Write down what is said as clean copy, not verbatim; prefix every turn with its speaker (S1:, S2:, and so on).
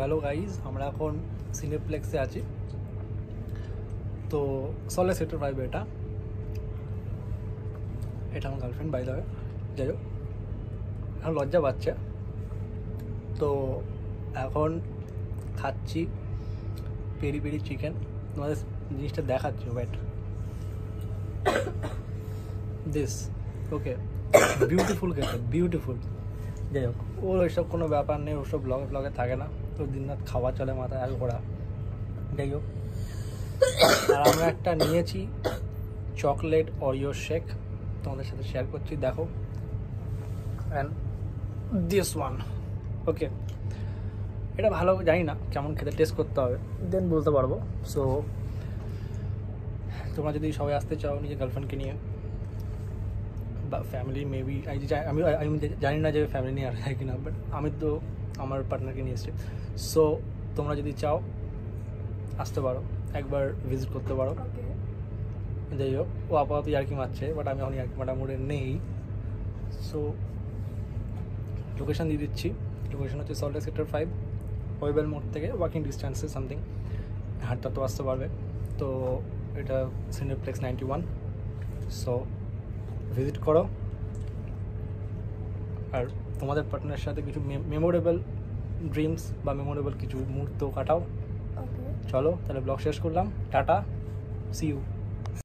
S1: Hello guys, আমরা এখন সিনেপ্লেক্সে আছি। তো সল্টলেক সেক্টর 5 এটা আমার গার্লফ্রেন্ড, বাই দ্য ওয়ে। যাই হোক, এখন লজ্জা পাচ্ছে। তো এখন খাচ্ছি পেরি পেরি চিকেন। তোমাদের জিনিসটা দেখাচ্ছি, ওয়েট দিস। ওকে, বিউটিফুল খেতে, বিউটিফুল। যাই হোক, ওর ওইসব কোনো ব্যাপার নেই, ওসব ব্লগে থাকে না। তো দিন রাত খাওয়া চলে, মাথায় আগে ঘোরা। যাই হোক, আর আমরা একটা নিয়েছি চকলেট অরিও শেক, তোমাদের সাথে শেয়ার করছি, দেখো। অ্যান্ড দিস ওয়ান, ওকে, এটা ভালো জানি না কেমন খেতে, টেস্ট করতে হবে, দেন বলতে পারবো। সো তোমরা যদি সবাই আসতে চাও নিজের গার্লফ্রেন্ডকে নিয়ে বা ফ্যামিলি, মেবি আমি জানি না যে ফ্যামিলি নিয়ে আসে কিনা, বাট আমি তো আমার পার্টনারকে নিয়ে এসেছি। সো তোমরা যদি চাও আসতে পারো, একবার ভিজিট করতে পারো। যাই হোক, ও আপাতত ইয়ার্কি মারছে, বাট আমি এখন ইয়ার্কি মারা মোড়ে নেই। সো লোকেশান দিয়ে দিচ্ছি। লোকেশান হচ্ছে সল্টলেক সেক্টর 5, ওয়েবেল মোড় থেকে ওয়াকিং ডিস্টেন্সে সামথিং, হাঁটতে তো আসতে পারবে। তো এটা সিনেপ্লেক্স 91। সো ভিজিট করো, আর তোমাদের পার্টনারের সাথে কিছু মেমোরেবল ড্রিমস বা মেমোরেবল কিছু মুহূর্ত কাটাও। চলো তাহলে ব্লগ শেষ করলাম, টাটা, সি ইউ।